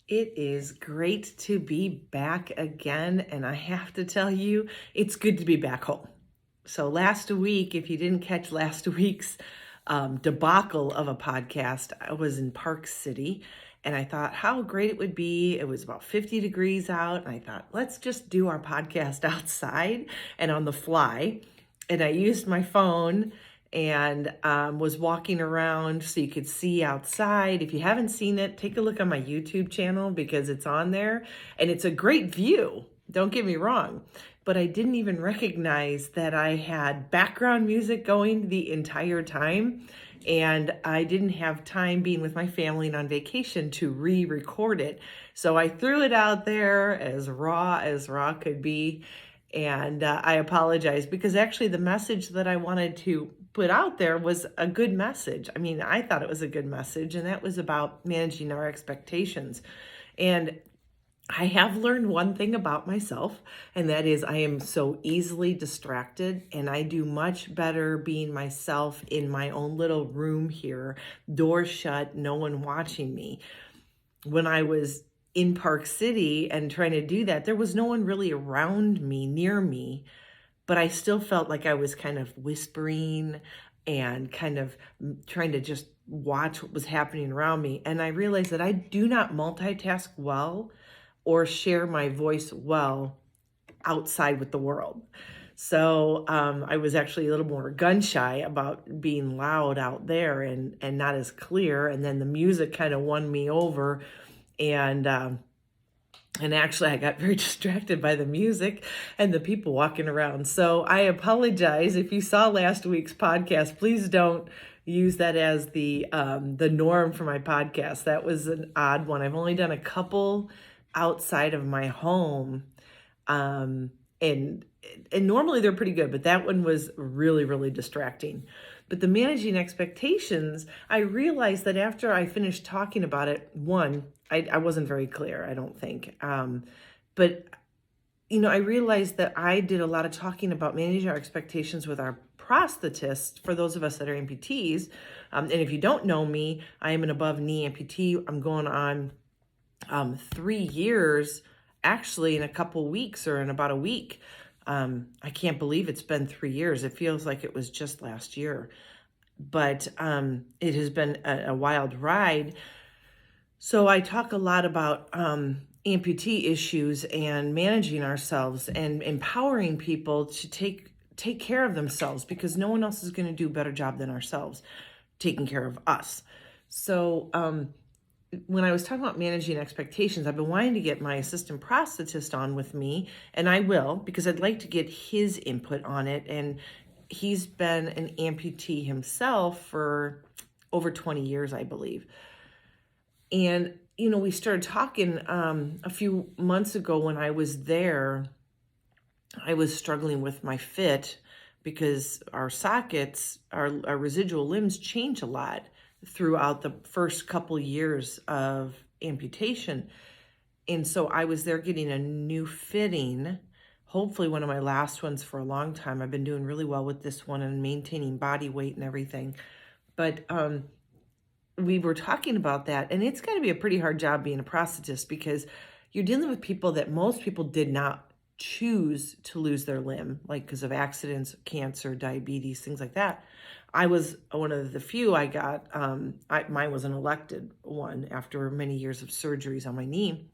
It is great to be back again, and I have to tell you, it's good to be back home. So last week, if you didn't catch last week's debacle of a podcast, I was in Park City, and I thought how great it would be. It was about 50 degrees out, and I thought, let's just do our podcast outside and on the fly. And I used my phone and was walking around so you could see outside. If you haven't seen it, take a look on my YouTube channel because it's on there and it's a great view. Don't get me wrong, but I didn't even recognize that I had background music going the entire time. And I didn't have time being with my family and on vacation to re-record it. So I threw it out there as raw could be. And I apologize because actually the message that I wanted to put out there was a good message. I mean, I thought it was a good message, and that was about managing our expectations. And I have learned one thing about myself, and that is I am so easily distracted, and I do much better being myself in my own little room here, door shut, no one watching me. When I was in Park City and trying to do that, there was no one really around me, near me, but I still felt like I was kind of whispering and kind of trying to just watch what was happening around me. And I realized that I do not multitask well or share my voice well outside with the world. So I was actually a little more gun shy about being loud out there and not as clear. And then the music kind of won me over. And actually, I got very distracted by the music and the people walking around. So I apologize if you saw last week's podcast. Please don't use that as the norm for my podcast. That was an odd one. I've only done a couple outside of my home, and normally they're pretty good, but that one was really distracting. But the managing expectations, I realized that after I finished talking about it, one, I wasn't very clear, I don't think. But, I realized that I did a lot of talking about managing our expectations with our prosthetists for those of us that are amputees. And if you don't know me, I am an above knee amputee. I'm going on 3 years, actually in a couple weeks or in about a week. I can't believe it's been 3 years. It feels like it was just last year, but it has been a wild ride. So I talk a lot about amputee issues and managing ourselves and empowering people to take care of themselves because no one else is going to do a better job than ourselves taking care of us. So when I was talking about managing expectations, I've been wanting to get my assistant prosthetist on with me, and I will because I'd like to get his input on it. And he's been an amputee himself for over 20 years, I believe. And, we started talking a few months ago when I was there. I was struggling with my fit because our sockets, our residual limbs change a lot throughout the first couple years of amputation. And so I was there getting a new fitting, hopefully one of my last ones for a long time. I've been doing really well with this one and maintaining body weight and everything. But we were talking about that, and it's got to be a pretty hard job being a prosthetist because you're dealing with people that most people did not choose to lose their limb, like because of accidents, cancer, diabetes, things like that. I was one of the few I got. Mine was an elected one after many years of surgeries on my knee.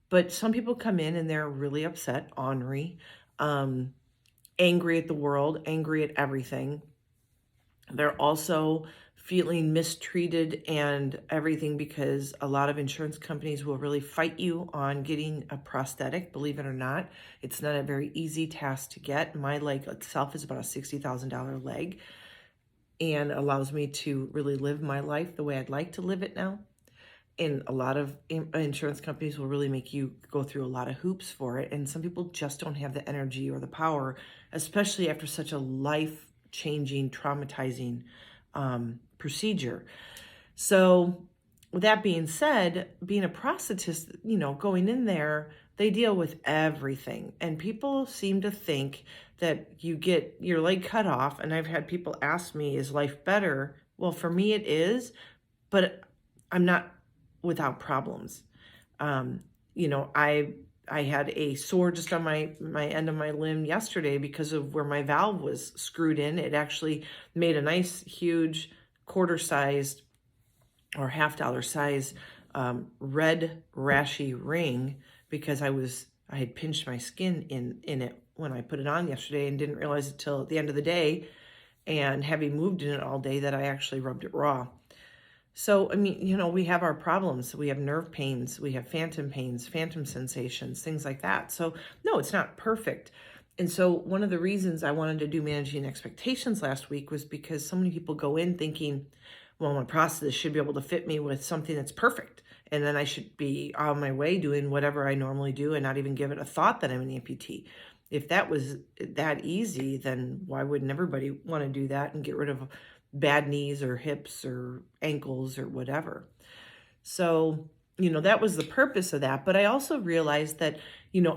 But some people come in and they're really upset, ornery, angry at the world, angry at everything. They're also feeling mistreated and everything because a lot of insurance companies will really fight you on getting a prosthetic. Believe it or not, it's not a very easy task to get. My leg itself is about a $60,000 leg and allows me to really live my life the way I'd like to live it now. And a lot of insurance companies will really make you go through a lot of hoops for it. And some people just don't have the energy or the power, especially after such a life-changing, traumatizing procedure. So with that being said, being a prosthetist, going in there, they deal with everything. And people seem to think that you get your leg cut off. And I've had people ask me, is life better? Well, for me it is, but I'm not without problems. Um, you know, I had a sore just on my end of my limb yesterday because of where my valve was screwed in. It actually made a nice, huge quarter-sized or half-dollar size red rashy ring because I had pinched my skin in it when I put it on yesterday and didn't realize it till the end of the day. And having moved in it all day, that I actually rubbed it raw. So, I mean, we have our problems. We have nerve pains, we have phantom pains, phantom sensations, things like that. So, no, it's not perfect. And so, one of the reasons I wanted to do managing expectations last week was because so many people go in thinking, well, my process should be able to fit me with something that's perfect. And then I should be on my way doing whatever I normally do and not even give it a thought that I'm an amputee. If that was that easy, then why wouldn't everybody want to do that and get rid of bad knees or hips or ankles or whatever? So, that was the purpose of that. But I also realized that,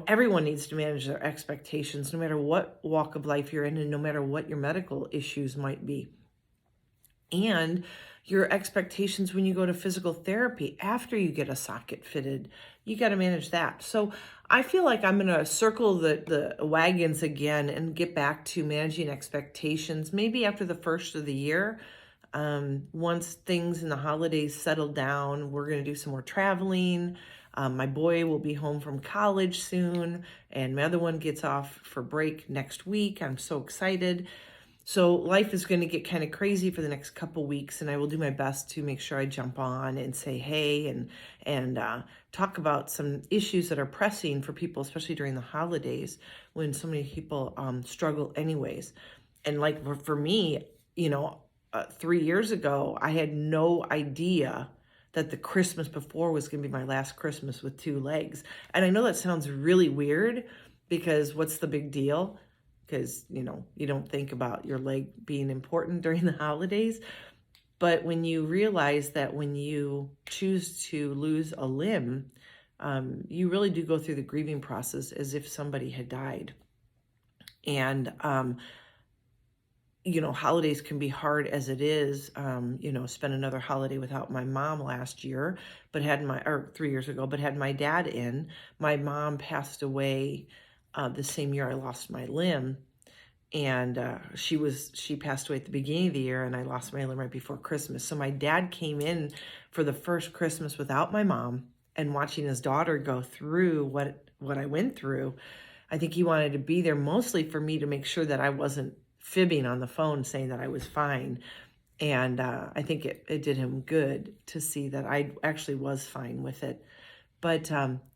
everyone needs to manage their expectations no matter what walk of life you're in and no matter what your medical issues might be. And your expectations when you go to physical therapy after you get a socket fitted, you got to manage that. So I feel like I'm going to circle the wagons again and get back to managing expectations maybe after the first of the year. Once things in the holidays settle down, we're going to do some more traveling. My boy will be home from college soon, and my other one gets off for break next week. I'm so excited. So life is going to get kind of crazy for the next couple weeks, and I will do my best to make sure I jump on and say hey and talk about some issues that are pressing for people, especially during the holidays when so many people struggle anyways. And like for me, 3 years ago, I had no idea that the Christmas before was going to be my last Christmas with two legs. And I know that sounds really weird because what's the big deal? Because, you don't think about your leg being important during the holidays. But when you realize that when you choose to lose a limb, you really do go through the grieving process as if somebody had died. And, holidays can be hard as it is. Spent another holiday without my mom last year, or 3 years ago, but had my dad in. My mom passed away the same year I lost my limb. And she passed away at the beginning of the year, and I lost my limb right before Christmas. So my dad came in for the first Christmas without my mom, and watching his daughter go through what I went through, I think he wanted to be there mostly for me to make sure that I wasn't fibbing on the phone saying that I was fine. And I think it did him good to see that I actually was fine with it. But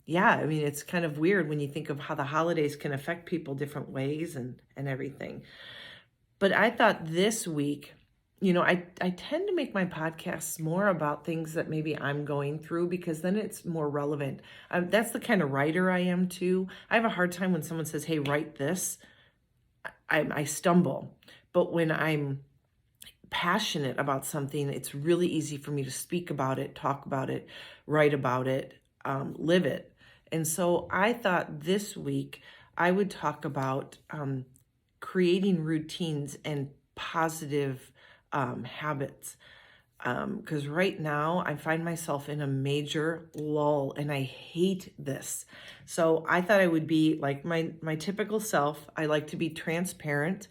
yeah, I mean, it's kind of weird when you think of how the holidays can affect people different ways and everything. But I thought this week, I tend to make my podcasts more about things that maybe I'm going through because then it's more relevant. That's the kind of writer I am too. I have a hard time when someone says, hey, write this. I stumble. But when I'm passionate about something, it's really easy for me to speak about it, talk about it, write about it, live it. And so I thought this week I would talk about creating routines and positive habits. Because right now I find myself in a major lull and I hate this. So I thought I would be like my typical self. I like to be transparent.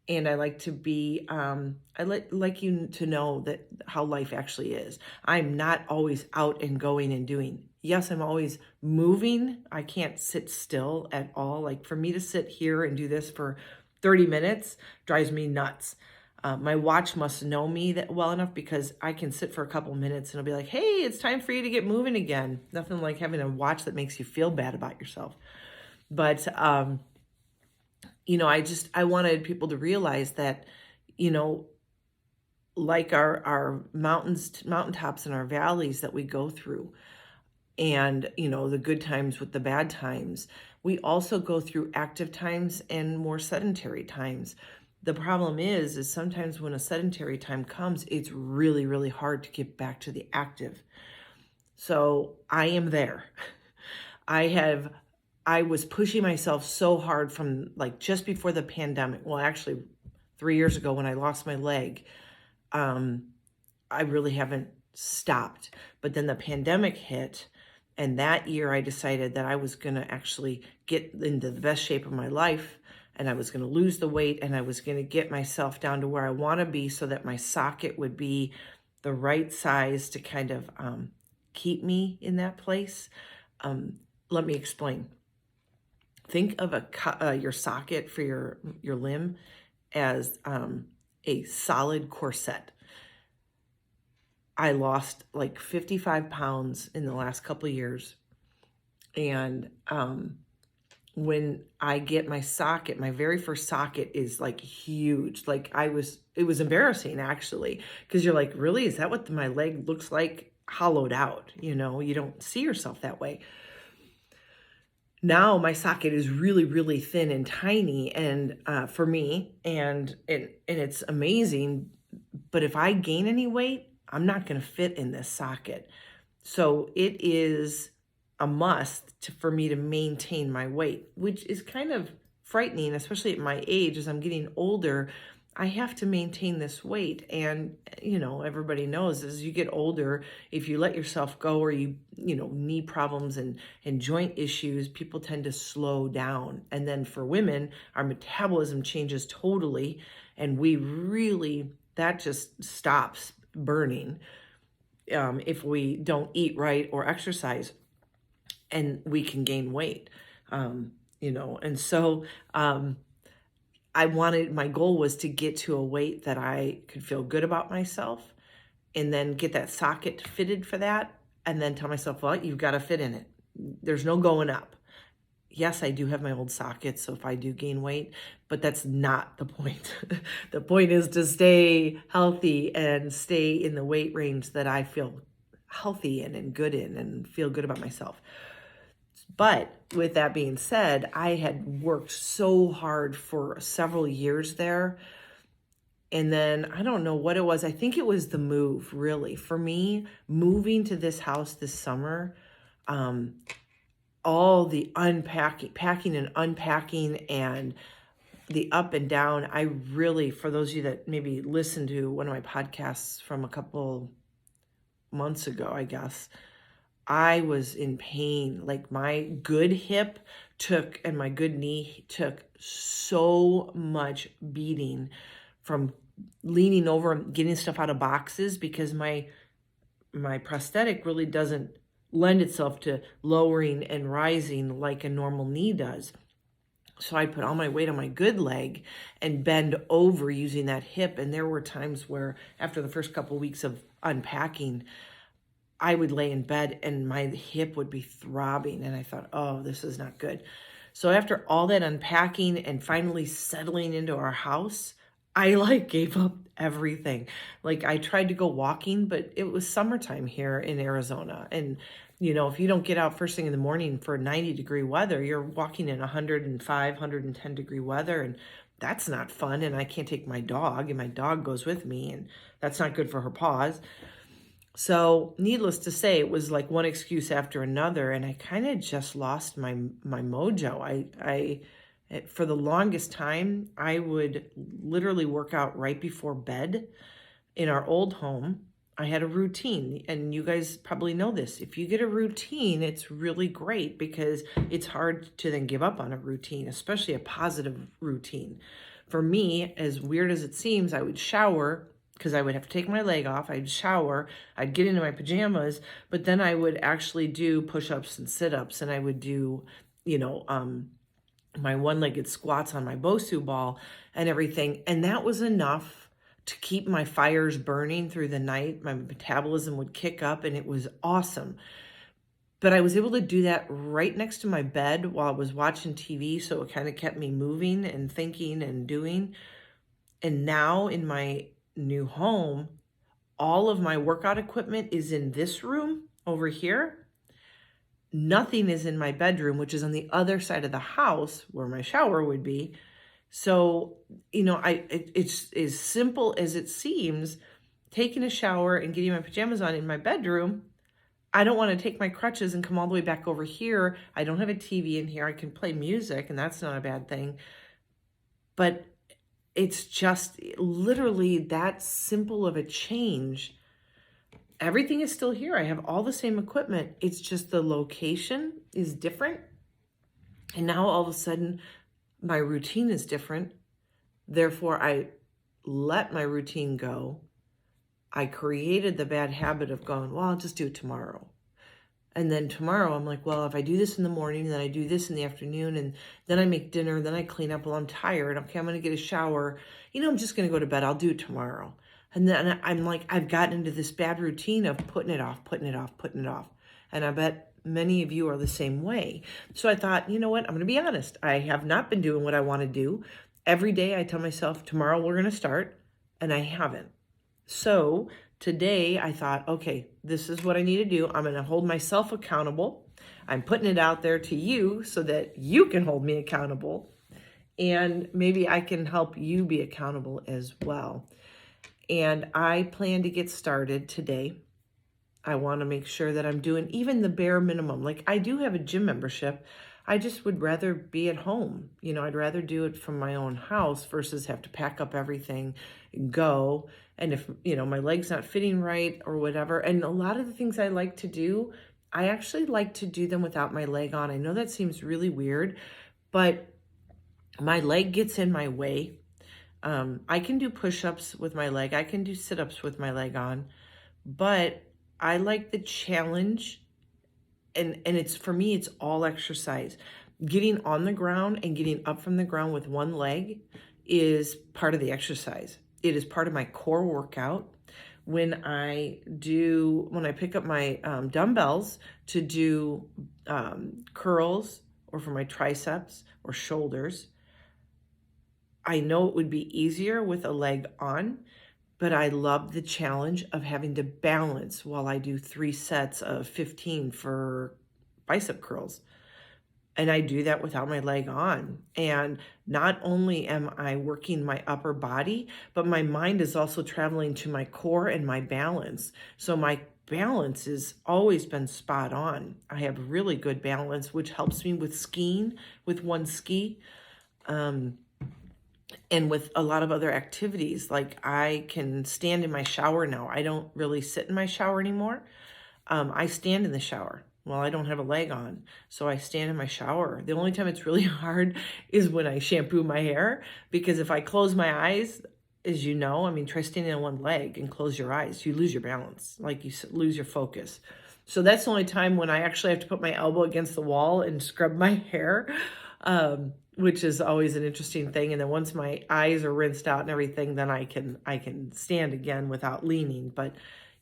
And I like to be, I like you to know that how life actually is. I'm not always out and going and doing. Yes, I'm always moving. I can't sit still at all. Like for me to sit here and do this for 30 minutes drives me nuts. My watch must know me that well enough because I can sit for a couple minutes and it'll be like, hey, it's time for you to get moving again. Nothing like having a watch that makes you feel bad about yourself. But, I wanted people to realize that, like our mountaintops and our valleys that we go through and, the good times with the bad times, we also go through active times and more sedentary times. The problem is sometimes when a sedentary time comes, it's really, really hard to get back to the active. So I am there. I was pushing myself so hard from like just before the pandemic. Well, actually 3 years ago when I lost my leg, I really haven't stopped. But then the pandemic hit And that year I decided that I was going to actually get into the best shape of my life, and I was going to lose the weight, and I was going to get myself down to where I want to be so that my socket would be the right size to kind of keep me in that place. Let me explain. Think of your socket for your limb as a solid corset. I lost like 55 pounds in the last couple of years. And when I get my socket, my very first socket is like huge. Like it was embarrassing actually, because you're like, really, is that what my leg looks like hollowed out? You know, you don't see yourself that way. Now my socket is really, really thin and tiny, and for me, and it's amazing. But if I gain any weight, I'm not going to fit in this socket. So it is a must for me to maintain my weight, which is kind of frightening, especially at my age. As I'm getting older, I have to maintain this weight. And, you know, everybody knows as you get older, if you let yourself go, or you know, knee problems and joint issues, people tend to slow down. And then for women, our metabolism changes totally. And that just stops burning if we don't eat right or exercise, and we can gain weight, you know. And so my goal was to get to a weight that I could feel good about myself, and then get that socket fitted for that, and then tell myself, well, you've got to fit in it. There's no going up. Yes, I do have my old socket, so if I do gain weight, but that's not the point. The point is to stay healthy and stay in the weight range that I feel healthy and good in, and feel good about myself. But with that being said, I had worked so hard for several years there. And then I don't know what it was. I think it was the move, really. For me, moving to this house this summer, all the packing and unpacking, and the up and down, I really, for those of you that maybe listened to one of my podcasts from a couple months ago, I guess, I was in pain. Like my good hip and my good knee took so much beating from leaning over and getting stuff out of boxes, because my prosthetic really doesn't lend itself to lowering and rising like a normal knee does. So I put all my weight on my good leg and bend over using that hip. And there were times where after the first couple of weeks of unpacking, I would lay in bed and my hip would be throbbing. And I thought, oh, this is not good. So after all that unpacking and finally settling into our house, I gave up everything. Like I tried to go walking, but it was summertime here in Arizona. And, you know, if you don't get out first thing in the morning for 90-degree weather, you're walking in 105, 110-degree weather. And that's not fun. And I can't take my dog, and my dog goes with me, and that's not good for her paws. So needless to say, it was like one excuse after another, and I kind of just lost my mojo. I for the longest time, I would literally work out right before bed. In our old home, I had a routine, and you guys probably know this. If you get a routine, it's really great, because it's hard to then give up on a routine, especially a positive routine. For me, as weird as it seems, I would shower, because I would have to take my leg off. I'd shower, I'd get into my pajamas, but then I would actually do push-ups and sit-ups, and I would do, you know, my one-legged squats on my Bosu ball and everything. And that was enough to keep my fires burning through the night. My metabolism would kick up, and it was awesome. But I was able to do that right next to my bed while I was watching TV, so it kind of kept me moving and thinking and doing. And now in my new home, all of my workout equipment is in this room over here. Nothing is in my bedroom, which is on the other side of the house where my shower would be. So, you know, it's as simple as it seems. Taking a shower and getting my pajamas on in my bedroom, I don't want to take my crutches and come all the way back over here. I don't have a TV in here. I can play music, and that's not a bad thing. But it's just literally that simple of a change everything is still here. I have all the same equipment. It's just the location is different. And now all of a sudden, my routine is different. Therefore, I let my routine go. I created the bad habit of going, well, I'll just do it tomorrow. And then tomorrow I'm like, well, if I do this in the morning, then I do this in the afternoon, and then I make dinner, then I clean up while I'm tired. Okay, I'm going to get a shower. I'm just going to go to bed. I'll do it tomorrow. And then I'm like, I've gotten into this bad routine of putting it off, putting it off, putting it off. And I bet many of you are the same way. So I thought, you know what? I'm going to be honest. I have not been doing what I want to do. Every day I tell myself, tomorrow we're going to start, and I haven't. So today I thought, okay, this is what I need to do. I'm going to hold myself accountable. I'm putting it out there to you so that you can hold me accountable. And maybe I can help you be accountable as well. And I plan to get started today. I want to make sure that I'm doing even the bare minimum. Like, I do have a gym membership. I just would rather be at home. I'd rather do it from my own house versus have to pack up everything and go. And if, my leg's not fitting right or whatever. And a lot of the things I like to do, I actually like to do them without my leg on. I know that seems really weird, but my leg gets in my way. I can do push-ups with my leg. I can do sit-ups with my leg on, but I like the challenge. And for me, it's all exercise. Getting on the ground and getting up from the ground with one leg is part of the exercise. It is part of my core workout. When I pick up my dumbbells to do curls or for my triceps or shoulders, I know it would be easier with a leg on, but I love the challenge of having to balance while I do 3 sets of 15 for bicep curls. And I do that without my leg on. And not only am I working my upper body, but my mind is also traveling to my core and my balance. So my balance has always been spot on. I have really good balance, which helps me with skiing with one ski. And with a lot of other activities, like I can stand in my shower now. I don't really sit in my shower anymore. I stand in the shower. Well, I don't have a leg on, so I stand in my shower. The only time it's really hard is when I shampoo my hair, because if I close my eyes, as you know, try standing on one leg and close your eyes. You lose your balance, like you lose your focus. So that's the only time when I actually have to put my elbow against the wall and scrub my hair. Which is always an interesting thing. And then once my eyes are rinsed out and everything, then I can stand again without leaning. But,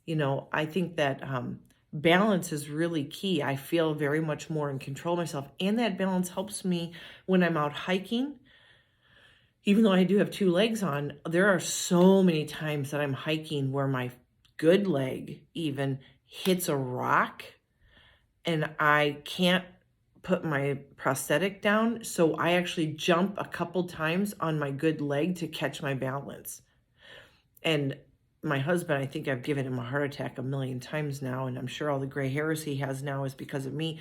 I think that balance is really key. I feel very much more in control of myself. And that balance helps me when I'm out hiking. Even though I do have 2 legs on, there are so many times that I'm hiking where my good leg even hits a rock and I can't put my prosthetic down, so I actually jump a couple times on my good leg to catch my balance. And my husband, I think I've given him a heart attack 1,000,000 times now, and I'm sure all the gray hairs he has now is because of me.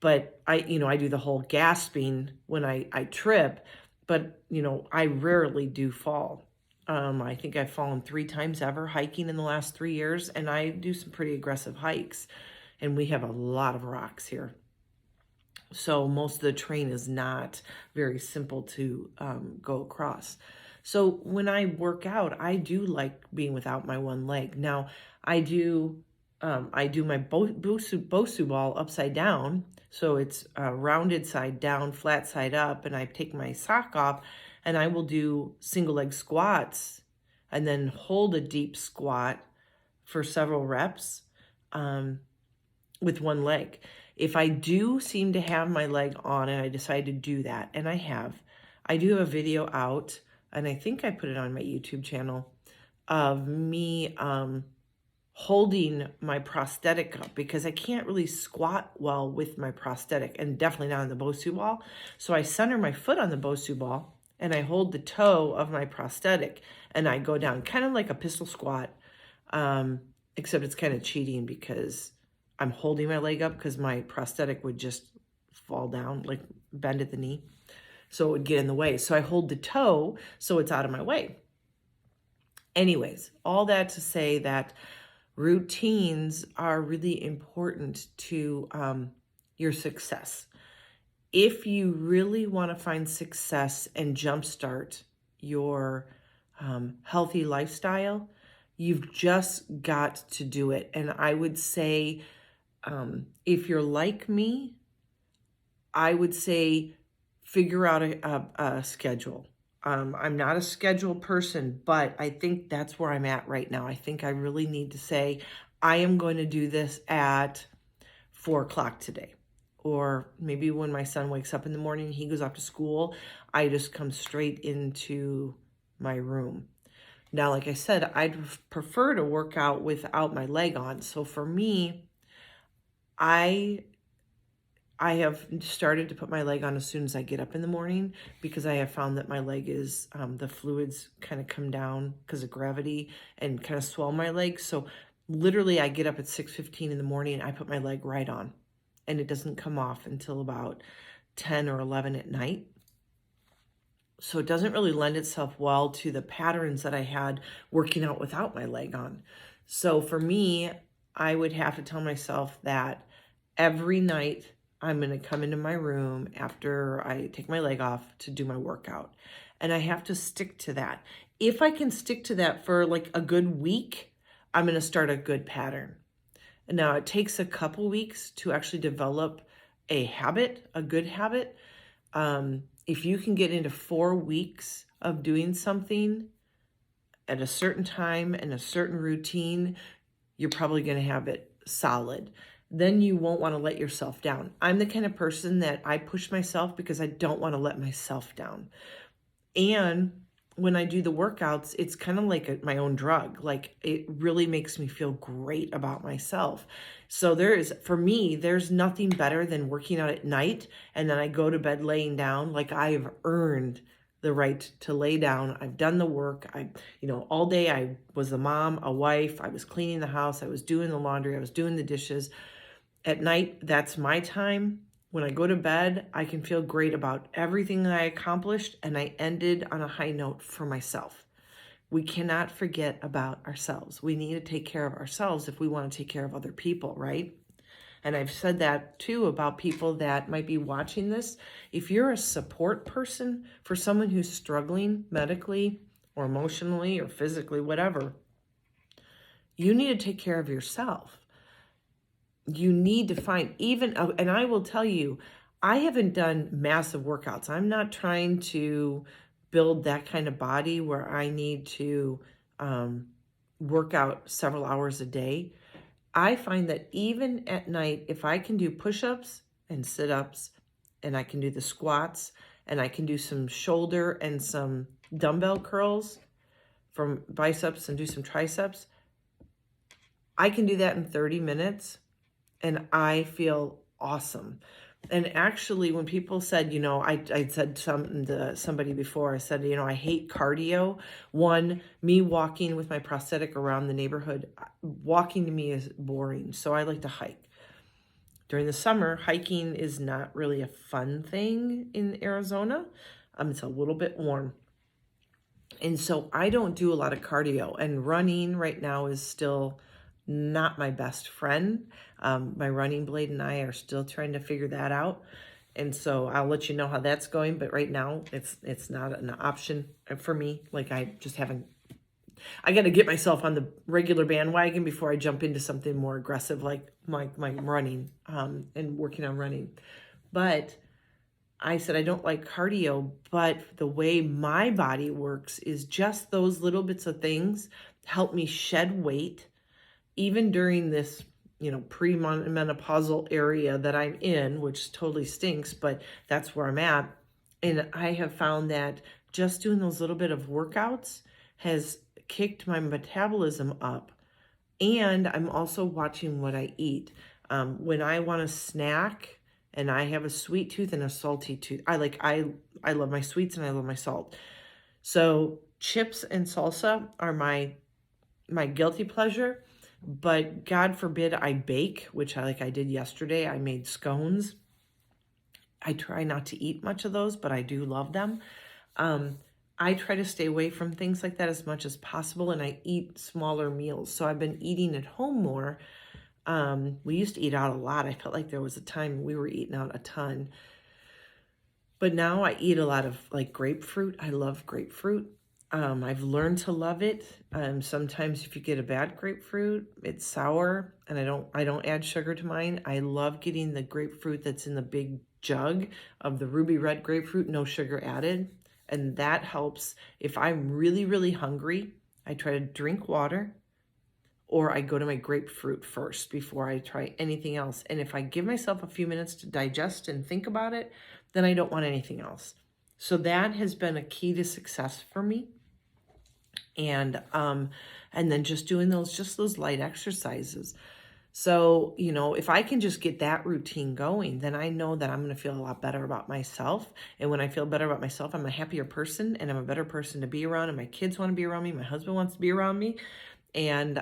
But I do the whole gasping when I trip, but I rarely do fall. I think I've fallen 3 times ever hiking in the last 3 years, and I do some pretty aggressive hikes, and we have a lot of rocks here. So most of the terrain is not very simple to go across. So when I work out, I do like being without my one leg. Now I do my Bosu ball upside down. So it's rounded side down, flat side up. And I take my sock off and I will do single leg squats and then hold a deep squat for several reps with one leg. If I do seem to have my leg on and I decide to do that, and I do have a video out, and I think I put it on my YouTube channel, of me holding my prosthetic up because I can't really squat well with my prosthetic and definitely not on the Bosu ball. So I center my foot on the Bosu ball and I hold the toe of my prosthetic and I go down kind of like a pistol squat, except it's kind of cheating because I'm holding my leg up because my prosthetic would just fall down, like bend at the knee. So it would get in the way. So I hold the toe so it's out of my way. Anyways, all that to say that Routines are really important to your success. If you really want to find success and jumpstart your healthy lifestyle, you've just got to do it. And I would say, if you're like me, I would say figure out a schedule. I'm not a schedule person, but I think that's where I'm at right now. I think I really need to say, I am going to do this at 4 o'clock today. Or maybe when my son wakes up in the morning, he goes off to school, I just come straight into my room. Now, like I said, I'd prefer to work out without my leg on. So for me, I have started to put my leg on as soon as I get up in the morning, because I have found that my leg is, the fluids kind of come down because of gravity and kind of swell my legs. So literally I get up at 6:15 in the morning, I put my leg right on, and it doesn't come off until about 10 or 11 at night. So it doesn't really lend itself well to the patterns that I had working out without my leg on. So for me, I would have to tell myself that every night I'm going to come into my room after I take my leg off to do my workout. And I have to stick to that. If I can stick to that for like a good week, I'm going to start a good pattern. Now, it takes a couple weeks to actually develop a habit, a good habit. If you can get into 4 weeks of doing something at a certain time and a certain routine, you're probably going to have it solid. Then you won't want to let yourself down. I'm the kind of person that I push myself because I don't want to let myself down. And when I do the workouts, it's kind of like my own drug. Like, it really makes me feel great about myself. So for me, there's nothing better than working out at night and then I go to bed laying down. Like, I've earned the right to lay down. I've done the work. All day I was a mom, a wife. I was cleaning the house. I was doing the laundry. I was doing the dishes. At night, that's my time. When I go to bed, I can feel great about everything that I accomplished, and I ended on a high note for myself. We cannot forget about ourselves. We need to take care of ourselves if we want to take care of other people, right? And I've said that too about people that might be watching this. If you're a support person for someone who's struggling medically or emotionally or physically, whatever, you need to take care of yourself. You need to find and I will tell you, I haven't done massive workouts. I'm not trying to build that kind of body where I need to work out several hours a day. I find that even at night, if I can do push-ups and sit-ups, and I can do the squats, and I can do some shoulder and some dumbbell curls from biceps and do some triceps, I can do that in 30 minutes. And I feel awesome. And actually, when people said, I said something to somebody before, I said, I hate cardio. One, me walking with my prosthetic around the neighborhood, walking to me is boring. So I like to hike. During the summer, hiking is not really a fun thing in Arizona. It's a little bit warm. And so I don't do a lot of cardio. And running right now is still not my best friend. My running blade and I are still trying to figure that out. And so I'll let you know how that's going. But right now it's not an option for me. Like, I got to get myself on the regular bandwagon before I jump into something more aggressive, like my running, and working on running. But I said, I don't like cardio, but the way my body works is just those little bits of things help me shed weight, even during this, premenopausal area that I'm in, which totally stinks, but that's where I'm at. And I have found that just doing those little bit of workouts has kicked my metabolism up. And I'm also watching what I eat. When I want a snack and I have a sweet tooth and a salty tooth, I love my sweets and I love my salt. So chips and salsa are my guilty pleasure. But God forbid I bake, which I did yesterday. I made scones. I try not to eat much of those, but I do love them. I try to stay away from things like that as much as possible, and I eat smaller meals. So I've been eating at home more. We used to eat out a lot. I felt like there was a time we were eating out a ton. But now I eat a lot of like grapefruit. I love grapefruit. I've learned to love it. Sometimes if you get a bad grapefruit, it's sour, and I don't add sugar to mine. I love getting the grapefruit that's in the big jug of the ruby red grapefruit, no sugar added. And that helps. If I'm really, really hungry, I try to drink water, or I go to my grapefruit first before I try anything else. And if I give myself a few minutes to digest and think about it, then I don't want anything else. So that has been a key to success for me. And then just doing those light exercises. So, if I can just get that routine going, then I know that I'm going to feel a lot better about myself. And when I feel better about myself, I'm a happier person, and I'm a better person to be around, and my kids want to be around me. My husband wants to be around me. And,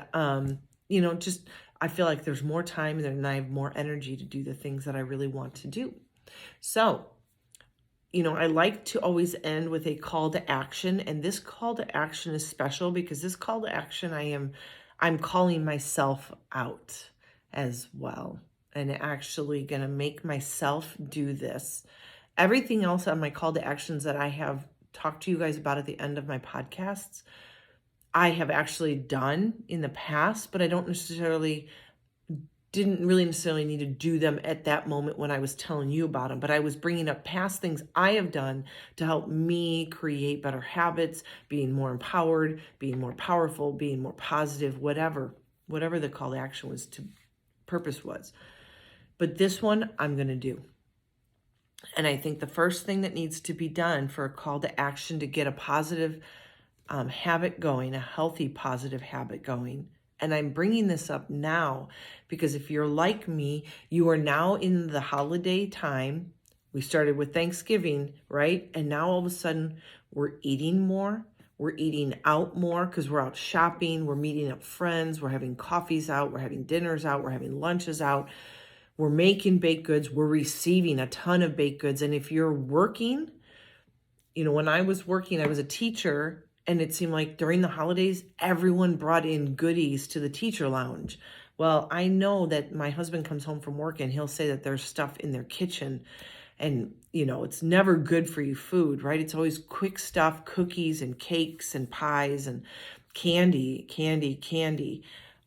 just, I feel like there's more time, and I have more energy to do the things that I really want to do. So, I like to always end with a call to action, and this call to action is special because this call to action, I'm calling myself out as well, and actually going to make myself do this. Everything else on my call to actions that I have talked to you guys about at the end of my podcasts, I have actually done in the past, but I didn't really necessarily need to do them at that moment when I was telling you about them, but I was bringing up past things I have done to help me create better habits, being more empowered, being more powerful, being more positive, whatever the call to action purpose was. But this one I'm going to do. And I think the first thing that needs to be done for a call to action to get a positive habit going, a healthy positive habit going. And I'm bringing this up now because if you're like me, you are now in the holiday time. We started with Thanksgiving, right? And now all of a sudden we're eating more. We're eating out more because we're out shopping. We're meeting up friends. We're having coffees out. We're having dinners out. We're having lunches out. We're making baked goods. We're receiving a ton of baked goods. And if you're working, when I was working, I was a teacher. And it seemed like during the holidays, everyone brought in goodies to the teacher lounge. Well, I know that my husband comes home from work and he'll say that there's stuff in their kitchen. And, it's never good for you food, right? It's always quick stuff, cookies and cakes and pies and candy.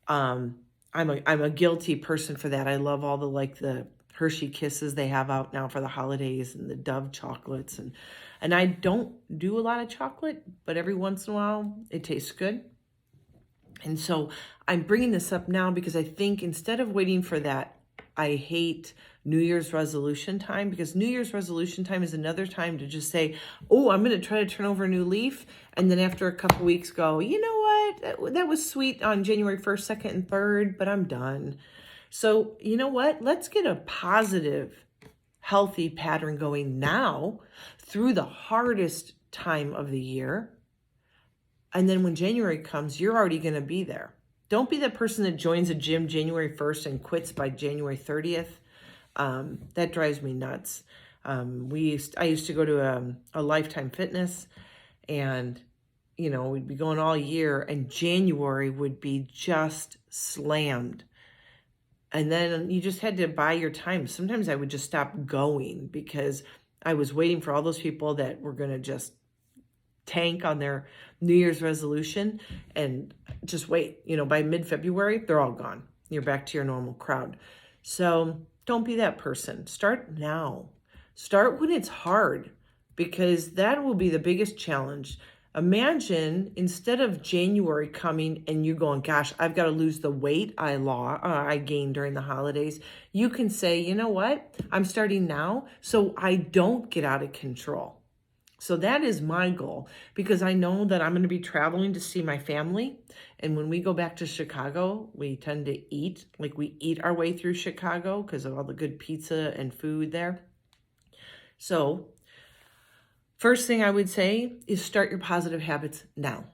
I'm a guilty person for that. I love all the Hershey Kisses they have out now for the holidays and the Dove chocolates. And I don't do a lot of chocolate, but every once in a while it tastes good. And so I'm bringing this up now because I think instead of waiting for that, I hate New Year's resolution time, because New Year's resolution time is another time to just say, oh, I'm going to try to turn over a new leaf. And then after a couple weeks go, you know what? That was sweet on January 1st, 2nd, and 3rd, but I'm done. So you know what? Let's get a positive, healthy pattern going now through the hardest time of the year. And then when January comes, you're already going to be there. Don't be that person that joins a gym January 1st and quits by January 30th. That drives me nuts. I used to go to a Lifetime Fitness, and we'd be going all year, and January would be just slammed. And then you just had to buy your time. Sometimes I would just stop going because I was waiting for all those people that were going to just tank on their New Year's resolution and just wait. By mid-February, they're all gone. You're back to your normal crowd. So don't be that person. Start now. Start when it's hard, because that will be the biggest challenge. Imagine instead of January coming and you going, gosh, I've got to lose the weight I gained during the holidays. You can say, you know what? I'm starting now so I don't get out of control. So that is my goal, because I know that I'm going to be traveling to see my family. And when we go back to Chicago, we tend to eat, we eat our way through Chicago because of all the good pizza and food there. So first thing I would say is start your positive habits now.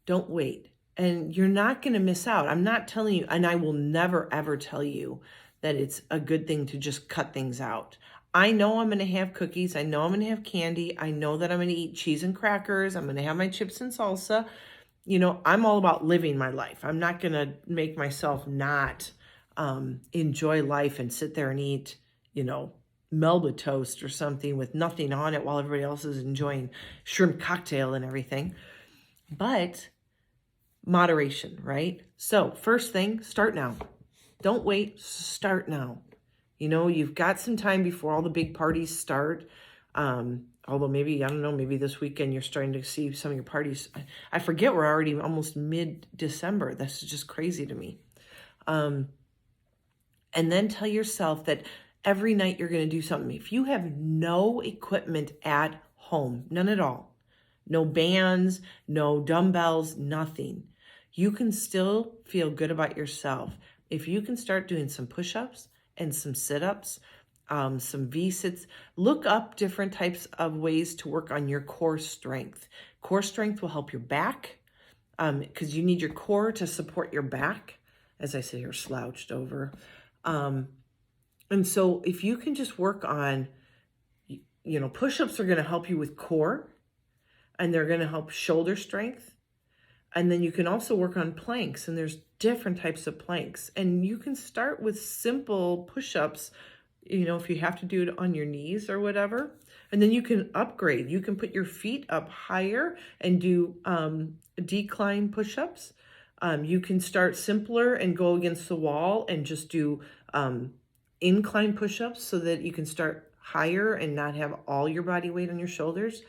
Don't wait. And you're not going to miss out. I'm not telling you, and I will never, ever tell you that it's a good thing to just cut things out. I know I'm going to have cookies. I know I'm going to have candy. I know that I'm going to eat cheese and crackers. I'm going to have my chips and salsa. I'm all about living my life. I'm not going to make myself not enjoy life and sit there and eat, Melba toast or something with nothing on it while everybody else is enjoying shrimp cocktail and everything. But moderation, right? So first thing, start now. Don't wait, start now. You've got some time before all the big parties start. Although maybe, I don't know, maybe this weekend you're starting to see some of your parties. I forget we're already almost mid-December. That's just crazy to me. And then tell yourself that every night you're going to do something. If you have no equipment at home, none at all, no bands, no dumbbells, nothing, you can still feel good about yourself. If you can start doing some push-ups and some sit-ups, some V-sits, look up different types of ways to work on your core strength. Core strength will help your back because you need your core to support your back, as I sit here slouched over. And so if you can just work on, push-ups are going to help you with core, and they're going to help shoulder strength. And then you can also work on planks, and there's different types of planks. And you can start with simple push-ups, if you have to do it on your knees or whatever. And then you can upgrade. You can put your feet up higher and do decline push-ups. You can start simpler and go against the wall and just do incline push-ups so that you can start higher and not have all your body weight on your shoulders.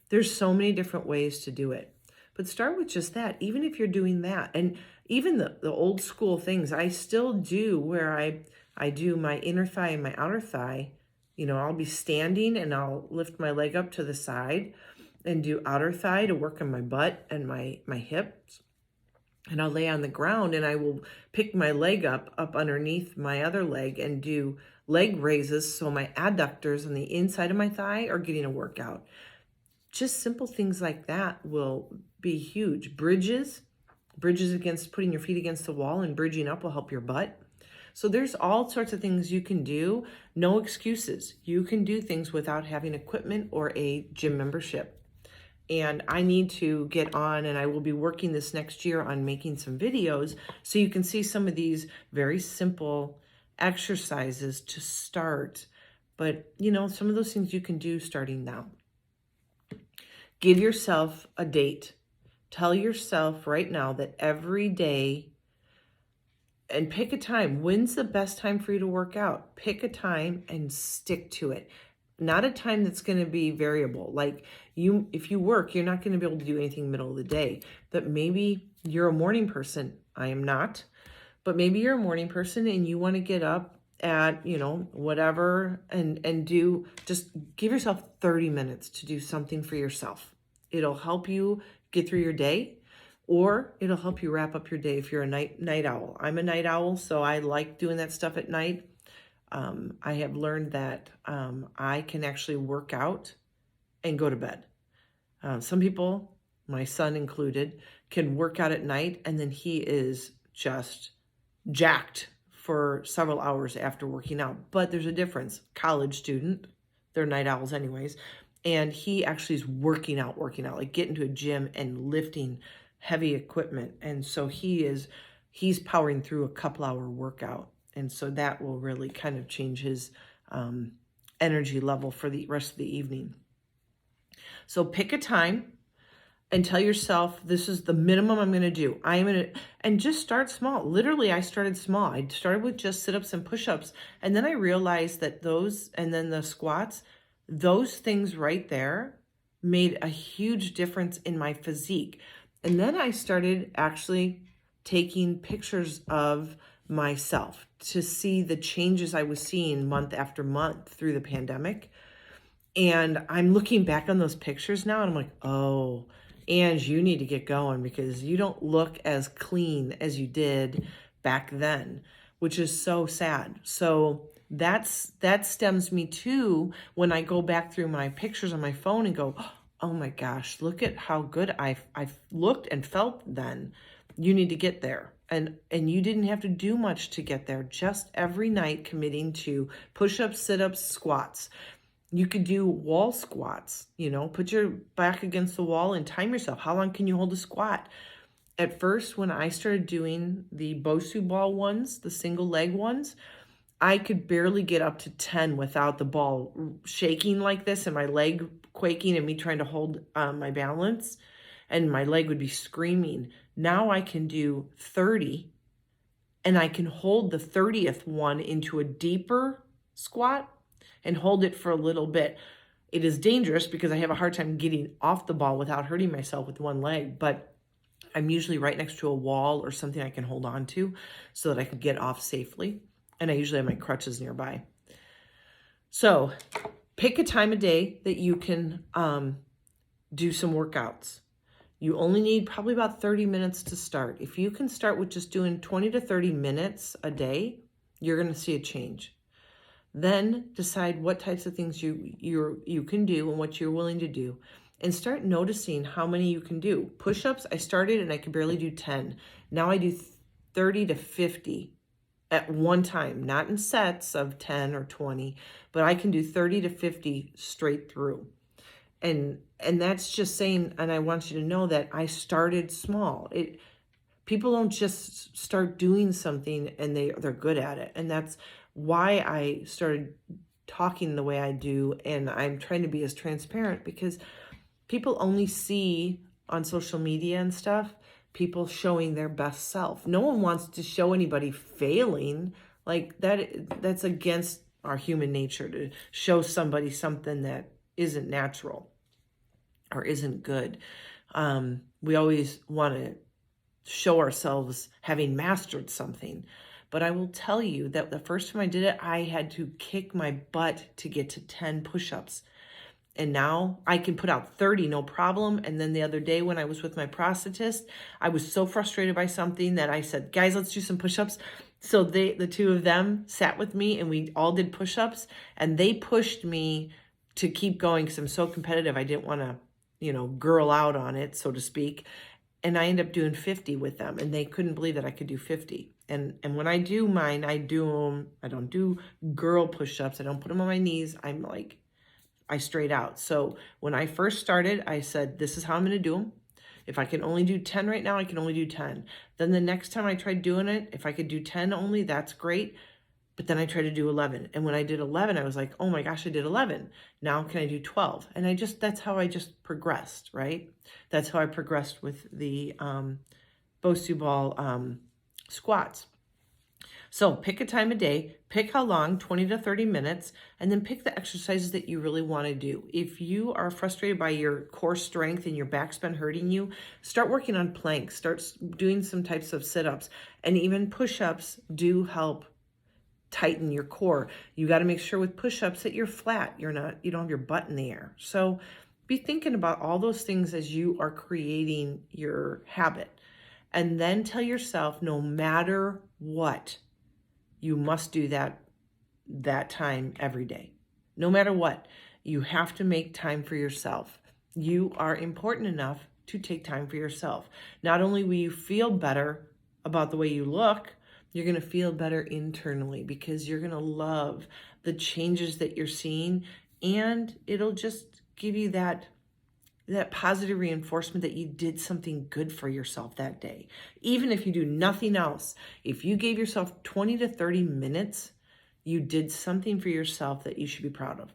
There's so many different ways to do it. But start with just that, even if you're doing that. And even the old school things, I still do where I do my inner thigh and my outer thigh. I'll be standing and I'll lift my leg up to the side and do outer thigh to work on my butt and my hips. And I'll lay on the ground and I will pick my leg up underneath my other leg and do leg raises so my adductors on the inside of my thigh are getting a workout. Just simple things like that will be huge. Bridges against putting your feet against the wall and bridging up will help your butt. So there's all sorts of things you can do. No excuses. You can do things without having equipment or a gym membership. And I need to get on, and I will be working this next year on making some videos so you can see some of these very simple exercises to start. But, some of those things you can do starting now. Give yourself a date. Tell yourself right now that every day, and pick a time. When's the best time for you to work out? Pick a time and stick to it. Not a time that's going to be variable. Like if you work, you're not going to be able to do anything middle of the day. But maybe you're a morning person. I am not. But maybe you're a morning person and you want to get up at, whatever and just give yourself 30 minutes to do something for yourself. It'll help you get through your day, or it'll help you wrap up your day if you're a night owl. I'm a night owl, so I like doing that stuff at night. I have learned that I can actually work out and go to bed. Some people, my son included, can work out at night and then he is just jacked for several hours after working out. But there's a difference. College student, they're night owls anyways, and he actually is working out, like getting to a gym and lifting heavy equipment. And so he's powering through a couple-hour workout. And so that will really kind of change his energy level for the rest of the evening. So pick a time and tell yourself, this is the minimum I'm going to do. And just start small. Literally, I started small. I started with just sit-ups and push-ups. And then I realized that and then the squats, those things right there made a huge difference in my physique. And then I started actually taking pictures of myself to see the changes I was seeing month after month through the pandemic. And I'm looking back on those pictures now and I'm like, oh, Ange, you need to get going because you don't look as clean as you did back then, which is so sad. So that stems me to when I go back through my pictures on my phone and go, oh my gosh, look at how good I've looked and felt then. You need to get there. And you didn't have to do much to get there. Just every night committing to push-ups, sit-ups, squats. You could do wall squats, put your back against the wall and time yourself. How long can you hold a squat? At first, when I started doing the Bosu ball ones, the single leg ones, I could barely get up to 10 without the ball shaking like this and my leg quaking and me trying to hold my balance, and my leg would be screaming. Now I can do 30, and I can hold the 30th one into a deeper squat and hold it for a little bit. It is dangerous because I have a hard time getting off the ball without hurting myself with one leg, but I'm usually right next to a wall or something I can hold on to so that I can get off safely. And I usually have my crutches nearby. So pick a time of day that you can do some workouts. You only need probably about 30 minutes to start. If you can start with just doing 20 to 30 minutes a day, you're going to see a change. Then decide what types of things you can do and what you're willing to do. And start noticing how many you can do. Push-ups, I started and I could barely do 10. Now I do 30 to 50 at one time, not in sets of 10 or 20, but I can do 30 to 50 straight through. And that's just saying, and I want you to know that I started small. People don't just start doing something and they're good at it. And that's why I started talking the way I do, and I'm trying to be as transparent, because people only see on social media and stuff people showing their best self. No one wants to show anybody failing. Like that's against our human nature to show somebody something that isn't natural or isn't good. We always want to show ourselves having mastered something. But I will tell you that the first time I did it, I had to kick my butt to get to 10 push-ups. And now I can put out 30, no problem. And then the other day when I was with my prosthetist, I was so frustrated by something that I said, guys, let's do some push-ups. So the two of them sat with me and we all did push-ups, and they pushed me to keep going because I'm so competitive. I didn't want to, girl out on it, so to speak. And I ended up doing 50 with them, and they couldn't believe that I could do 50. And when I do mine, I do them. I don't do girl push-ups. I don't put them on my knees. I straight out. So when I first started, I said, this is how I'm going to do them. If I can only do 10 right now, I can only do 10. Then the next time I tried doing it, if I could do 10 only, that's great. But then I tried to do 11. And when I did 11, I was like, oh my gosh, I did 11. Now can I do 12? And that's how I just progressed, right? That's how I progressed with the Bosu ball squats. So pick a time of day, pick how long, 20 to 30 minutes, and then pick the exercises that you really want to do. If you are frustrated by your core strength and your back's been hurting you, start working on planks, start doing some types of sit-ups, and even push-ups do help tighten your core. You got to make sure with push-ups that you're flat, you don't have your butt in the air. So be thinking about all those things as you are creating your habit. And then tell yourself, no matter what, you must do that time every day. No matter what, you have to make time for yourself. You are important enough to take time for yourself. Not only will you feel better about the way you look, you're going to feel better internally because you're going to love the changes that you're seeing, and it'll just give you that positive reinforcement that you did something good for yourself that day. Even if you do nothing else, if you gave yourself 20 to 30 minutes, you did something for yourself that you should be proud of.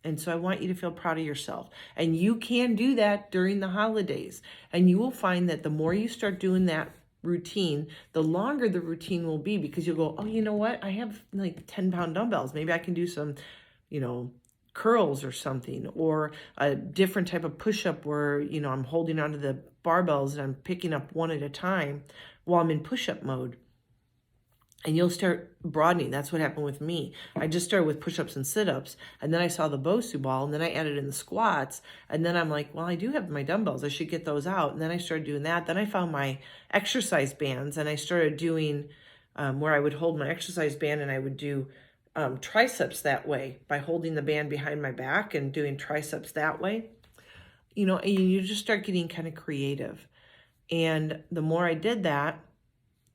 And so I want you to feel proud of yourself. And you can do that during the holidays. And you will find that the more you start doing that routine, the longer the routine will be, because you'll go, oh, you know what? I have like 10-pound dumbbells. Maybe I can do some, curls or something, or a different type of push-up where, I'm holding onto the barbells and I'm picking up one at a time while I'm in push-up mode. And you'll start broadening. That's what happened with me. I just started with push-ups and sit-ups, and then I saw the Bosu ball, and then I added in the squats, and then I'm like, well, I do have my dumbbells. I should get those out. And then I started doing that. Then I found my exercise bands, and I started doing where I would hold my exercise band and I would do triceps that way by holding the band behind my back and doing triceps that way. And you just start getting kind of creative. And the more I did that,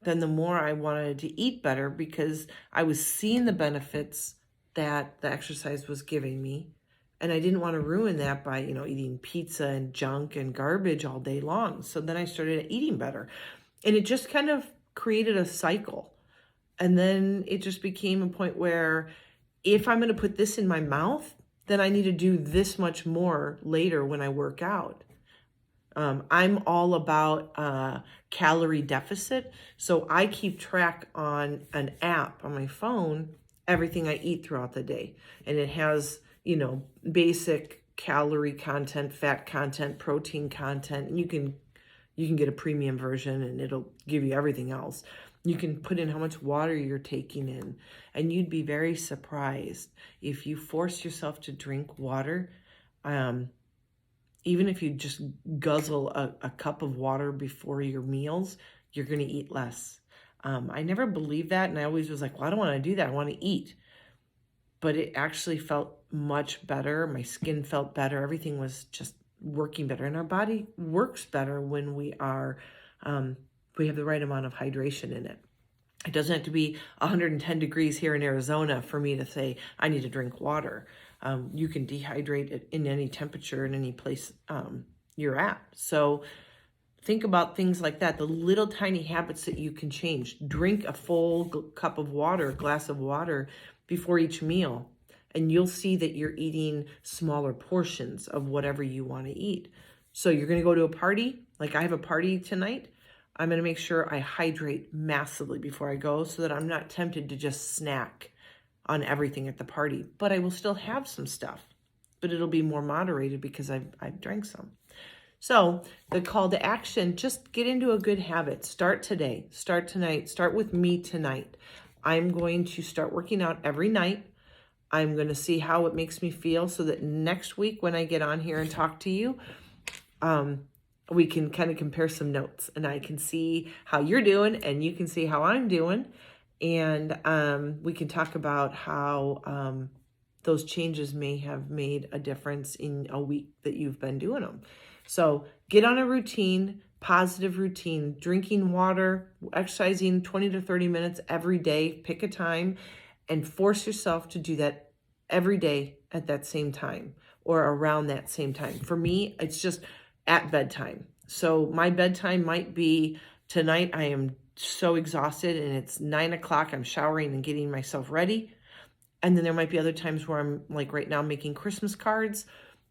then the more I wanted to eat better because I was seeing the benefits that the exercise was giving me. And I didn't want to ruin that by, eating pizza and junk and garbage all day long. So then I started eating better. And it just kind of created a cycle. And then it just became a point where if I'm going to put this in my mouth, then I need to do this much more later when I work out. I'm all about calorie deficit. So I keep track on an app on my phone, everything I eat throughout the day. And it has, basic calorie content, fat content, protein content. And you can get a premium version and it'll give you everything else. You can put in how much water you're taking in, and you'd be very surprised if you force yourself to drink water. Even if you just guzzle a cup of water before your meals, you're going to eat less. I never believed that, and I always was like, well, I don't want to do that. I want to eat. But it actually felt much better. My skin felt better. Everything was just working better. And our body works better when we have the right amount of hydration in it. It doesn't have to be 110 degrees here in Arizona for me to say I need to drink water. You can dehydrate it in any temperature in any place you're at. So think about things like that, the little tiny habits that you can change. Drink a full cup of water, a glass of water before each meal, and you'll see that you're eating smaller portions of whatever you want to eat. So you're going to go to a party, like I have a party tonight. I'm going to make sure I hydrate massively before I go so that I'm not tempted to just snack on everything at the party. But I will still have some stuff, but it'll be more moderated because I've drank some. So the call to action, just get into a good habit. Start today, start tonight, start with me tonight. I'm going to start working out every night. I'm going to see how it makes me feel so that next week when I get on here and talk to you, we can kind of compare some notes and I can see how you're doing and you can see how I'm doing. And we can talk about how those changes may have made a difference in a week that you've been doing them. So get on a routine, positive routine, drinking water, exercising 20 to 30 minutes every day, pick a time and force yourself to do that every day at that same time or around that same time. For me, it's just at bedtime. So my bedtime might be tonight. I am so exhausted and it's 9 o'clock. I'm showering and getting myself ready. And then there might be other times where I'm like right now making Christmas cards.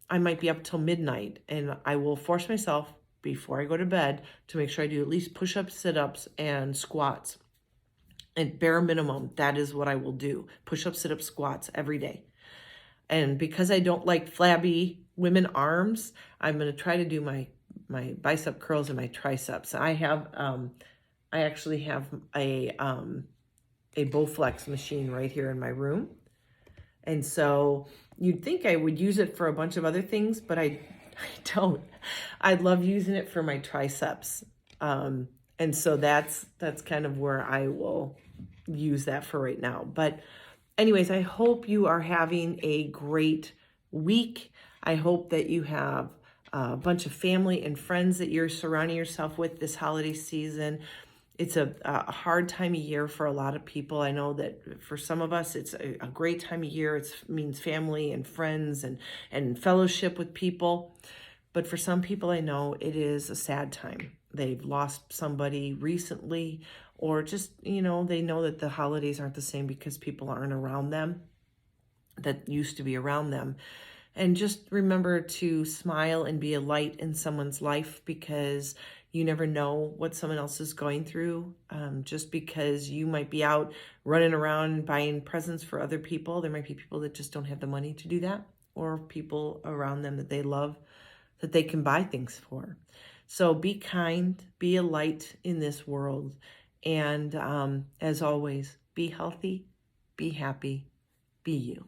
I might be up till midnight and I will force myself before I go to bed to make sure I do at least push-ups, sit-ups, and squats. And bare minimum, that is what I will do. Push-ups, sit-ups, squats every day. And because I don't like flabby women arms, I'm going to try to do my bicep curls and my triceps. I actually have a Bowflex machine right here in my room. And so you'd think I would use it for a bunch of other things, but I don't. I love using it for my triceps. And so that's kind of where I will use that for right now. But anyways, I hope you are having a great week. I hope that you have a bunch of family and friends that you're surrounding yourself with this holiday season. It's a hard time of year for a lot of people. I know that for some of us, it's a great time of year. It means family and friends and fellowship with people. But for some people, I know it is a sad time. They've lost somebody recently, or just, they know that the holidays aren't the same because people aren't around them that used to be around them. And just remember to smile and be a light in someone's life because you never know what someone else is going through. Just because you might be out running around buying presents for other people, there might be people that just don't have the money to do that, or people around them that they love that they can buy things for. So be kind, be a light in this world. And as always, be healthy, be happy, be you.